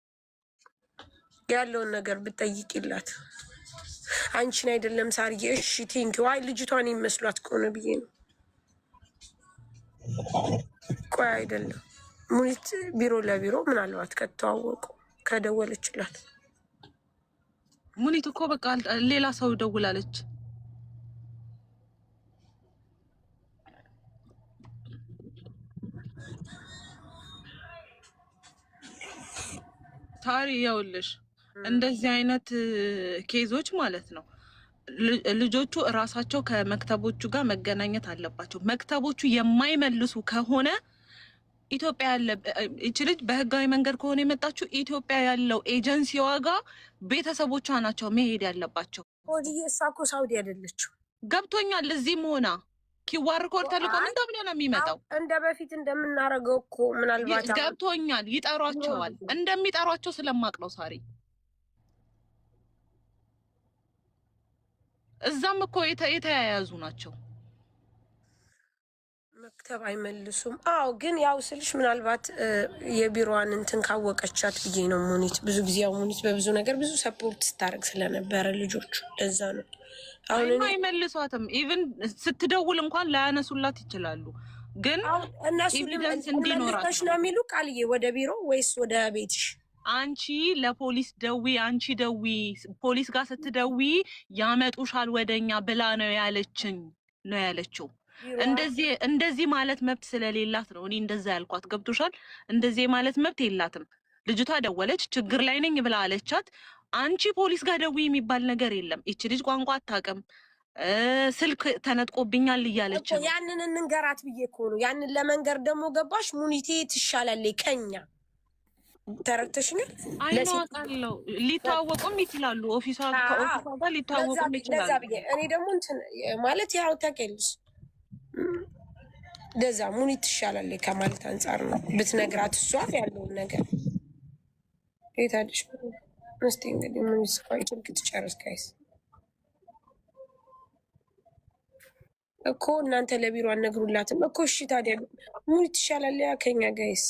ያለውን ነገር ብትጠይቂላት። አንቺን አይደለም ሳርዬ። እሺ ቴንኪው። አይ ልጅቷን ይመስሏት ከሆነ ብዬ ነው። ቆይ አይደለም ሙኒት ቢሮ ለቢሮ ምናልባት ከተዋወቁ ከደወለችላት። ሙኒት እኮ በቃ ሌላ ሰው ደውላለች። ታሪ ያውልሽ እንደዚህ አይነት ኬዞች ማለት ነው ልጆቹ እራሳቸው ከመክተቦቹ ጋር መገናኘት አለባቸው። መክተቦቹ የማይመልሱ ከሆነ ኢትዮጵያ ያለ እቺ ልጅ በህጋዊ መንገድ ከሆነ የመጣችው ኢትዮጵያ ያለው ኤጀንሲዋ ጋር ቤተሰቦቿ ናቸው መሄድ ያለባቸው። ወዲህ እሷ እኮ ሳውዲ አይደለችው። ገብቶኛል። እዚህም ሆና ኪዋር ኮድ ተልኮ ምን ተብሎ ነው የሚመጣው? እንደ በፊት እንደምናረገው እኮ ምናልባት ገብቶኛል። ይጠሯቸዋል። እንደሚጠሯቸው ስለማቅ ነው ሳሪ። እዛም እኮ የተያያዙ ናቸው። መክተብ አይመልሱም። አዎ ግን ያው ስልሽ ምናልባት የቢሮዋን እንትን ካወቀቻት ብዬ ነው። ሙኒት ብዙ ጊዜ ያው ሙኒት በብዙ ነገር ብዙ ሰፖርት ስታደርግ ስለነበረ ልጆቹ ለዛ ነው። አሁን አይመልሷትም። ኢቭን ስትደውል እንኳን ላያነሱላት ይችላሉ። ግን እነሱ ኤቪደንስ እንዲኖራቸው ነው የሚሉ ቃልዬ። ወደ ቢሮ ወይስ ወደ ቤትሽ? አንቺ ለፖሊስ ደዊ፣ አንቺ ደዊ፣ ፖሊስ ጋር ስትደዊ ያመጡሻል ወደኛ ብላ ነው ያለችኝ ነው ያለችው። እንደዚህ ማለት መብት ስለሌላት ነው እኔ እንደዛ ያልኳት። ገብቶሻል? እንደዚህ ማለት መብት የላትም። ልጅቷ ደወለች፣ ችግር ላይ ነኝ ብላ አለቻት። አንቺ ፖሊስ ጋር ደዊ የሚባል ነገር የለም። እቺ ልጅ ቋንቋ አታውቅም፣ ስልክ ተነጥቆብኛል እያለች ነው። ያንን እንንገራት ብዬ እኮ ነው። ያንን ለመንገር ደግሞ ገባሽ ሙኒቴ ትሻላለች ከኛ ተረድተሽኛል? አይኖ አውቃለሁ። ሊተዋወቁም ይችላሉ። ኦፊሷ ጋር ሊተዋወቁም ይችላሉ። ለዛ ብዬ እኔ ደግሞ እንትን ማለት ያው ታውቂያለሽ ለዛ ሙኒት ትሻላለች ከማለት አንጻር ነው ብትነግራት እሷ ያለውን ነገር የታድሽ እስቲ እንግዲህ ሙኒት ስፋይ ትጨርስ ጋይስ እኮ እናንተ ለቢሮ አነግሩላትም እኮ እሺ ታዲያ ሙኒት ትሻላለች ከኛ ጋይስ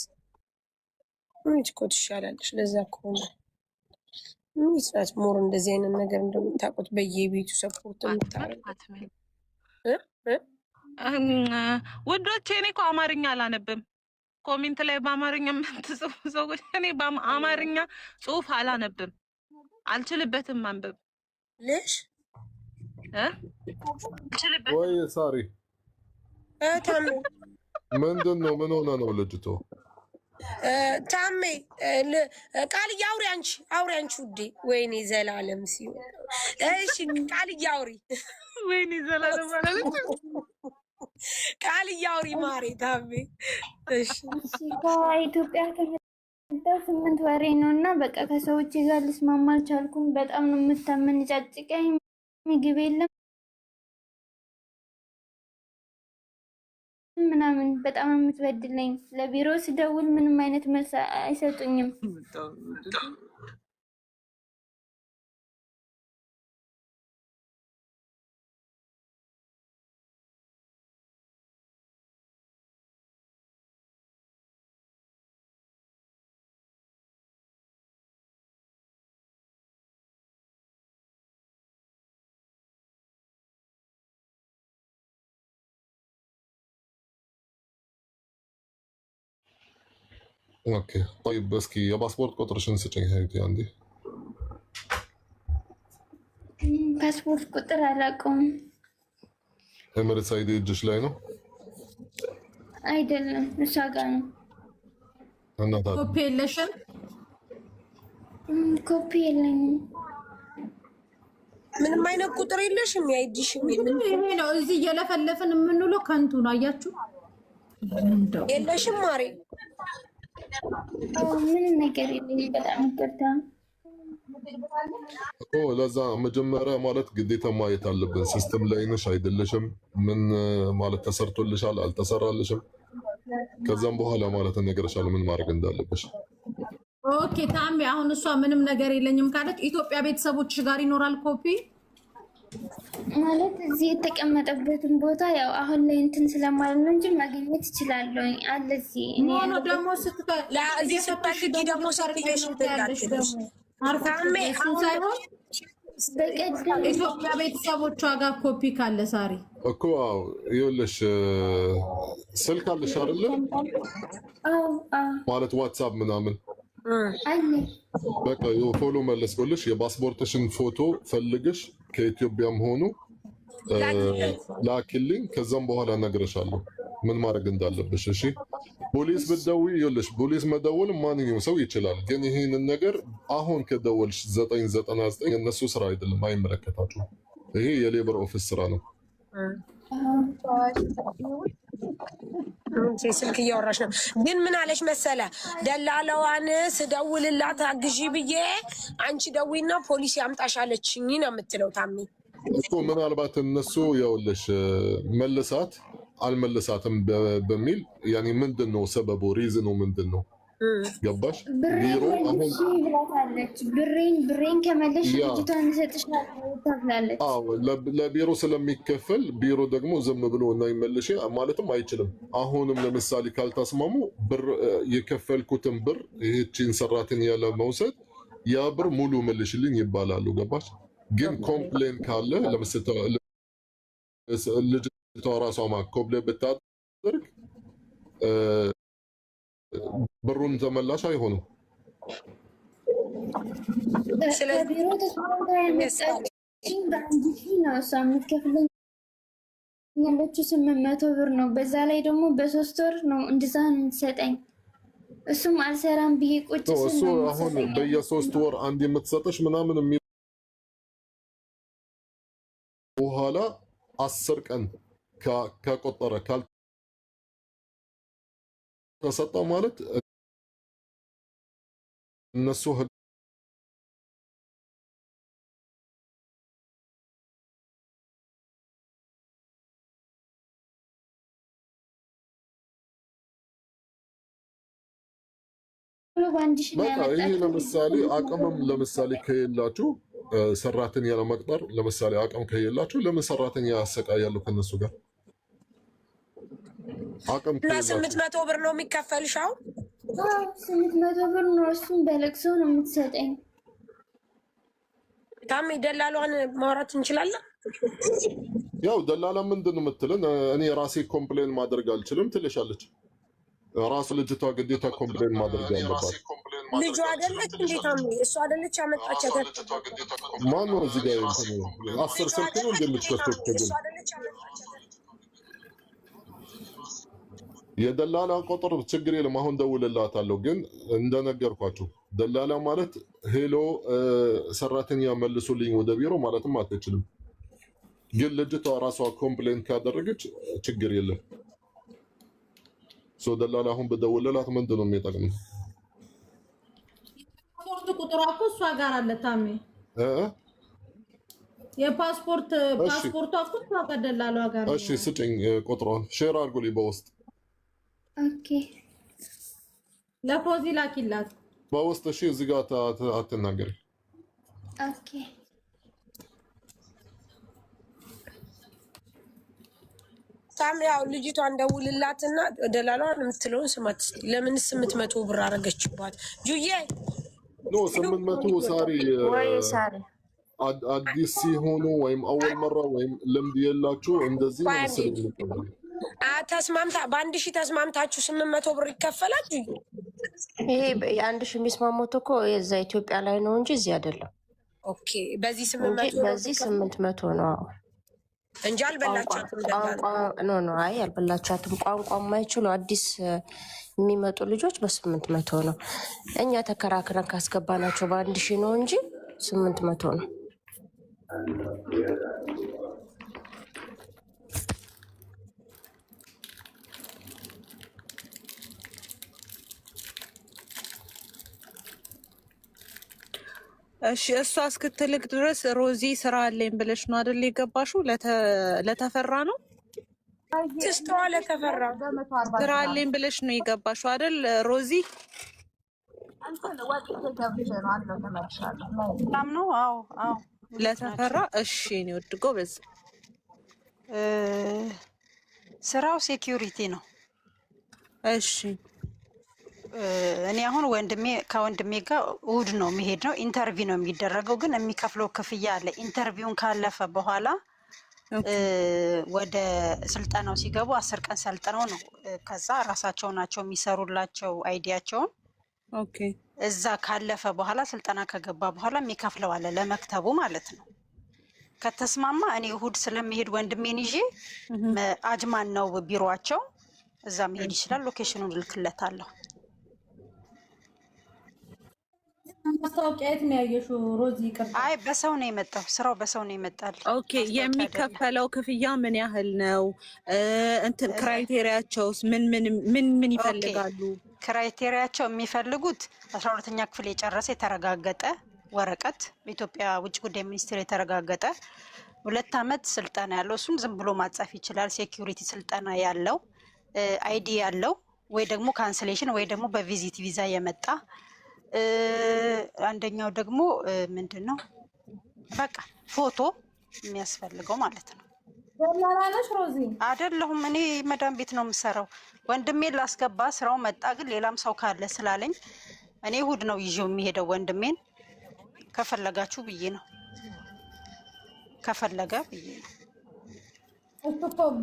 ሙኒት እኮ ትሻላለች ለዛ እኮ ነው ሙኒት ናት ሞር እንደዚህ አይነት ነገር እንደምታውቁት በየቤቱ ሰፖርት የምታረጋት ውዶቼ እኔ እኮ አማርኛ አላነብም። ኮሜንት ላይ በአማርኛ የምትጽፉ ሰዎች እኔ በአማርኛ ጽሁፍ አላነብም፣ አልችልበትም ማንበብ። ልሽ ወይ ሳሪ ታሜ ምንድን ነው? ምን ሆነ ነው ልጅቶ? ታሜ ቃል አውሪ አንቺ ውዴ። ወይኔ ዘላለም ሲሆን እሺ ቃል አውሪ። ወይኔ ዘላለም ማለት ቃል አውሪ ማሬ ታሜ። እሺ ከኢትዮጵያ ከመጣሁ 8 ወሬ ነው እና በቃ ከሰዎች ጋር ልስማማ አልቻልኩም። በጣም ነው የምታመነጫጭቀኝ። ምግብ የለም ምናምን በጣም ነው የምትበድለኝ። ለቢሮ ስደውል ምንም አይነት መልስ አይሰጡኝም። اوكي طيب بس كي يا باسبورت ቁጥርሽን ስጭኝ ሄይቲ አንዴ። ፓስፖርት ቁጥር አላውቀውም። ኤምሬትስ አይዲ እጅሽ ላይ ነው? አይደለም እሷ ጋር ነው። እናታ ኮፒ የለሽም? ኮፒ የለኝም። ምንም አይነት ቁጥር የለሽም? ያይዲሽም የለም። ይሄ ነው እዚህ እየለፈለፍን የምንውለው ከንቱ ነው። አያችሁ የለሽም ማሬ? ምንም ነገር የለኝም። በጣም ይቅርታ እኮ ለዛ መጀመሪያ ማለት ግዴታ ማየት አለብን። ሲስተም ላይ ነሽ አይደለሽም? ምን ማለት ተሰርቶልሻል አልተሰራልሽም? ከዛም በኋላ ማለት እነግርሻለሁ ምን ማድረግ እንዳለብሽ። ኦኬ ታሜ፣ አሁን እሷ ምንም ነገር የለኝም ካለች ኢትዮጵያ ቤተሰቦችሽ ጋር ይኖራል ኮፒ ማለት እዚህ የተቀመጠበትን ቦታ ያው አሁን ላይ እንትን ስለማለት ነው እንጂ ማግኘት እችላለሁ። አለ እዚህ እኔ ነው ደግሞ እዚህ ስትፈልጊ ደግሞ ሰርተሽ ትላለሽ። ታሜ አሁን ሳይሆን በቀደም ኢትዮጵያ ቤተሰቦቿ ጋር ኮፒ ካለ ሳሪ እኮ አዎ፣ ይኸውልሽ ስልክ አለሽ አይደለ? ማለት ዋትስአፕ ምናምን አለ። በቃ ፎሎ መለስኩልሽ። የፓስፖርትሽን ፎቶ ፈልግሽ ከኢትዮጵያም ሆኑ ላኪልኝ። ከዛም በኋላ እነግርሻለሁ ምን ማድረግ እንዳለብሽ። እሺ ፖሊስ ብትደውይ ይኸውልሽ፣ ፖሊስ መደወል ማንኛውም ሰው ይችላል። ግን ይሄንን ነገር አሁን ከደወልሽ 999 የነሱ ስራ አይደለም፣ አይመለከታችሁም። ይሄ የሌበር ኦፊስ ስራ ነው። ስልክ እያወራሽ ነው። ግን ምን አለሽ መሰለ ደላለዋን ስደውልላት አግዢ ብዬ አንቺ ደዊና ፖሊስ ያምጣሻለችኝ ነው የምትለው ታሚ እኮ። ምናልባት እነሱ ይኸውልሽ መልሳት አልመለሳትም በሚል ያኔ ምንድን ነው ሰበቡ? ሪዝኑ ምንድን ነው? ገባሽ? ቢሮ አሁን ብላታለች። ብሬን ከመለሽ ልጅቷን እሰጥሻለሁ ተብላለች። አዎ ለቢሮ ስለሚከፈል ቢሮ ደግሞ ዝም ብሎ እና ይመልሽ ማለትም አይችልም። አሁንም ለምሳሌ ካልተስማሙ ብር የከፈልኩትን ብር ይህቺን ሰራተኛ ያለ መውሰድ ያ ብር ሙሉ መልሽልኝ ይባላሉ። ገባሽ? ግን ኮምፕሌን ካለ ለምሳሌ ልጅቷ ራሷ ኮምፕሌን ብታደርግ ብሩን ተመላሽ አይሆንም። ስለቢሮ ተስማምታ ያመጣችኝ በአንድ ሺህ ነው እሷ የምትከፍለኝ ያለችው 800 ብር ነው። በዛ ላይ ደግሞ በ3 ወር ነው እንደዛ ነው የምትሰጠኝ። እሱም አልሰራም ብዬ ቁጭ ስል እሱ አሁን በየ3 ወር አንድ የምትሰጠሽ ምናምን በኋላ 10 ቀን ከቆጠረ ካልተሰጠው ማለት እነሱ ይሄ ለምሳሌ አቅምም ለምሳሌ ከየላችሁ ሰራተኛ ለመቅጠር ለምሳሌ አቅም ከየላችሁ ለምን ሰራተኛ ያሰቃያሉ ከነሱ ጋር? አቅም ከየላችሁ 800 ብር ነው የሚከፈልሽ? አሁን 800 ብር ነው። እሱም በለቅሶ ነው የምትሰጠኝ። ታም ደላሏን ማውራት እንችላለን። ያው ደላላ ምንድን ነው የምትለን? እኔ ራሴ ኮምፕሌን ማድረግ አልችልም ትልሻለች። ራሱ ልጅቷ ግዴታ ኮምፕሌን ማድረግ ያለባት ልጇ አይደለች እንዴ? ታም እሷ አይደለች ያመጣቻት? ማን ነው እዚህ ጋር እንትን 10 ስልክ ነው እንደምትከፍቱት ግን የደላላ ቁጥር ችግር የለም። አሁን ደውልላታለሁ። ግን እንደነገርኳችሁ ደላላ ማለት ሄሎ ሰራተኛ መልሱልኝ ወደ ቢሮ ማለትም አትችልም። ግን ልጅቷ ራሷ ኮምፕሌን ካደረገች ችግር የለም። ሶ ደላላ አሁን በደውልላት ምንድን ነው የሚጠቅመው? ፓስፖርት ቁጥሯ እኮ እሷ ጋር አለ ታሜ። የፓስፖርቷ እኮ እሷ ጋር ደላሏ ጋር ነው። እሺ ስጭኝ ቁጥሯን ሼር አድርጉልኝ በውስጥ። ኦኬ ለፖዚ ላኪላት በውስጥ። እሺ እዚህ ጋር አትናገሪ። ኦኬ ታም ያው ልጅቷን ደውልላትና ደላሏን የምትለውን ስማት። ለምን 800 ብር አረገችባት? ጁዬ ኖ 800 ሳሪ አዲስ ሲሆኑ ወይም አወል መራ ወይም ልምድ የላችሁ እንደዚህ ነው መሰለኝ። ተስማምታ በ1000 ተስማምታችሁ 800 ብር ይከፈላል። ይሄ የ1000 የሚስማሙት እኮ የዛ ኢትዮጵያ ላይ ነው እንጂ እዚህ አይደለም። ኦኬ በዚህ 800 ነው እንጂ አልበላቻትም። ኖ አይ አልበላቻትም። ቋንቋ የማይችሉ አዲስ የሚመጡ ልጆች በ800 ነው። እኛ ተከራክረን ካስገባናቸው በ1000 ነው እንጂ 800 ነው። እሺ እሷ እስክትልክ ድረስ ሮዚ ስራ አለኝ ብለሽ ነው አይደል የገባሽው? ለተፈራ ነው ትስተዋ ለተፈራ ስራ አለኝ ብለሽ ነው የገባሽው አይደል ሮዚ? ነው አዎ ለተፈራ። እሺ ነው ወድጎ በዛ ስራው ሴኩሪቲ ነው። እሺ እኔ አሁን ከወንድሜ ጋር እሑድ ነው የሚሄድ ነው። ኢንተርቪው ነው የሚደረገው፣ ግን የሚከፍለው ክፍያ አለ። ኢንተርቪውን ካለፈ በኋላ ወደ ስልጠናው ሲገቡ 10 ቀን ሰልጥነው ነው ከዛ ራሳቸው ናቸው የሚሰሩላቸው አይዲያቸውን። ኦኬ እዛ ካለፈ በኋላ ስልጠና ከገባ በኋላ የሚከፍለው አለ ለመክተቡ ማለት ነው። ከተስማማ እኔ እሑድ ስለሚሄድ ወንድሜን ይዤ አጅማን ነው ቢሮአቸው፣ እዛ መሄድ ይችላል። ሎኬሽኑን ልክለታለሁ። ማስታወቂያ የት ነው ያየሽው ሮዚ? ይቅርታ አይ በሰው ነው የመጣው፣ ስራው በሰው ነው ይመጣል። ኦኬ የሚከፈለው ክፍያ ምን ያህል ነው? እንትን ክራይቴሪያቸውስ ምን ይፈልጋሉ? ክራይቴሪያቸው የሚፈልጉት 12ኛ ክፍል የጨረሰ የተረጋገጠ ወረቀት በኢትዮጵያ ውጭ ጉዳይ ሚኒስቴር የተረጋገጠ 2 ዓመት ስልጠና ያለው፣ እሱን ዝም ብሎ ማጻፍ ይችላል። ሴኩሪቲ ስልጠና ያለው አይዲ ያለው ወይ ደግሞ ካንስሌሽን ወይ ደግሞ በቪዚት ቪዛ የመጣ አንደኛው ደግሞ ምንድነው በቃ ፎቶ የሚያስፈልገው ማለት ነው። ደላላነሽ ሮዚ? አይደለሁም፣ እኔ መዳም ቤት ነው የምሰራው። ወንድሜን ላስገባ ስራው መጣ፣ ግን ሌላም ሰው ካለ ስላለኝ እኔ እሑድ ነው ይዤው የሚሄደው ወንድሜን። ከፈለጋችሁ ብዬ ነው ከፈለገ ብዬ ነው።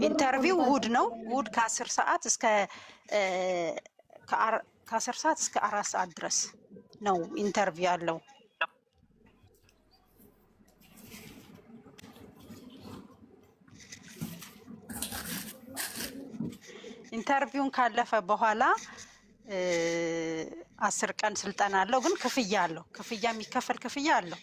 ኢንተርቪው እሑድ ነው። እሑድ ከ10 ሰዓት እስከ 4 ሰዓት ድረስ ነው ኢንተርቪው ያለው። ኢንተርቪውን ካለፈ በኋላ 10 ቀን ስልጠና አለው፣ ግን ክፍያ አለው። ክፍያ የሚከፈል ክፍያ አለው።